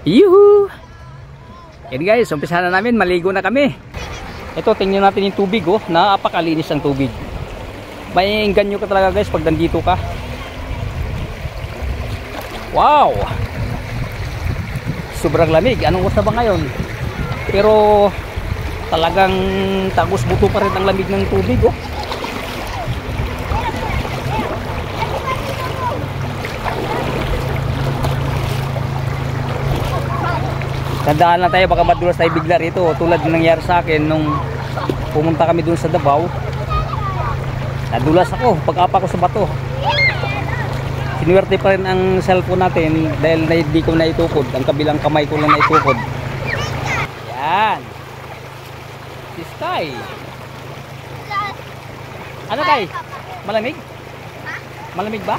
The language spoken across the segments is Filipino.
Yuhu! Yan guys, umpisa na namin, maligo na kami. Ito, tingnan natin yung tubig, oh. Napakalinis ang tubig. May ganyo ka talaga guys pag nandito ka. Wow! Sobrang lamig. Anong oras na ba ngayon? Pero talagang tagos buto pa rin ang lamig ng tubig, oh. Tandaan lang tayo, baka madulas tayo bigla rito, tulad ng nangyari sa akin nung pumunta kami dun sa Davao. Nadulas ako pag-apa ko sa bato. Sinuwerte pa rin ang cellphone natin dahil hindi ko na itukod, ang kabilang kamay ko lang na itukod. Yan, si Sky. Ano kay? Malamig? Malamig ba?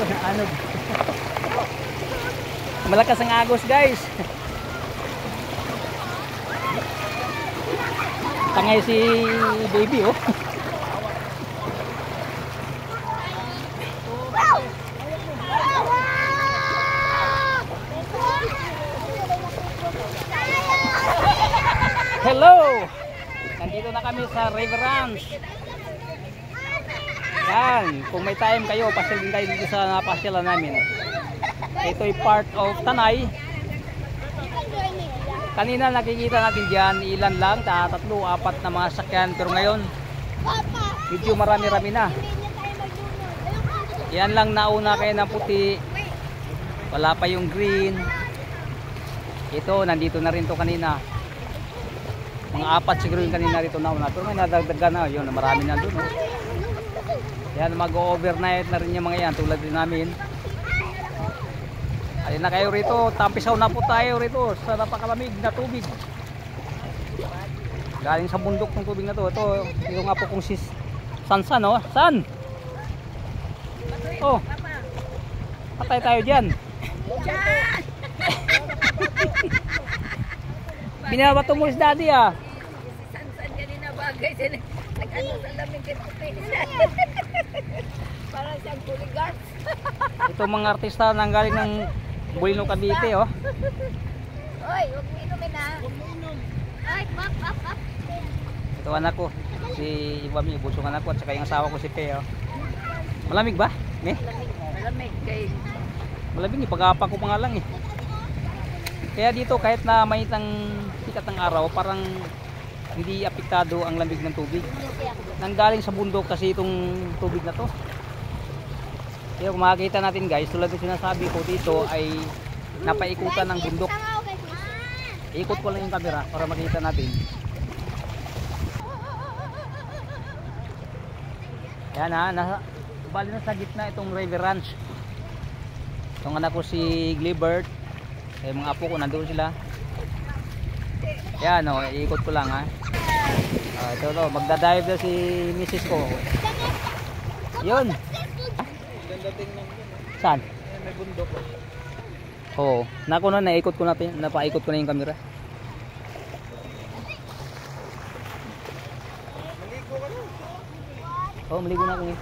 Ano? Malakas ang agos guys. Tangay si baby, oh. Hello. Nandito na kami sa River Ranch. Yan, kung may time kayo, pasyal din kayo dito sa napasyalan namin. Ito ay part of Tanay. Kanina nakikita natin dyan, ilan lang, tatlo, apat na mga sakyan. Pero ngayon, medyo marami-rami na. Yan lang nauna kayo ng puti. Wala pa yung green. Ito, nandito na rin to kanina. Mga apat siguro yung kanina rito nauna. Pero may nadagdagan na, yun, marami na doon. Oh. Yan, mag-overnight na rin yung mga yan, tulad din namin. Ayun na kayo rito, tampisaw na po tayo rito sa napakalamig na tubig. Galing sa bundok ng tubig na to. Ito nga po kung si Sansan, oh. San? Oh, patay tayo dyan. Binabato mo si daddy, ah. Sansan kanina bagay sila. Nag-ano sa lamig kay puti. Parang siyang kuligas. Ito mga artista nang galing ng Bulino, Cavite, oh. Oy, huwag mo inumin, ha. Ay, up. Ito anak ko, si Ibami, busong anak ko, at saka yung asawa ko si Pe, oh. Malamig ba? Eh? Malamig kay. Malamig, pag-apa ko pa nga lang, eh. Kaya dito kahit na mainit ang sikat ng araw, parang hindi apektado ang lamig ng tubig. Nanggaling sa bundok kasi itong tubig na to. Kaya kung makikita natin guys, tulad ng sinasabi ko dito ay napaikutan ng bundok. Ikot ko lang yung camera para makita natin. Yan ha, bali na sa gitna itong River Ranch. Itong anak ko si Glibert, mga apo ko nandoon sila. Yan o, iikot ko lang ha. Ito, magdadive na si Mrs. ko. Yun. Saan? May bundok. Oo. Nako na, naikot ko natin. Napaikot ko na yung camera. Maligo ka na. Oo, maligo na ako eh.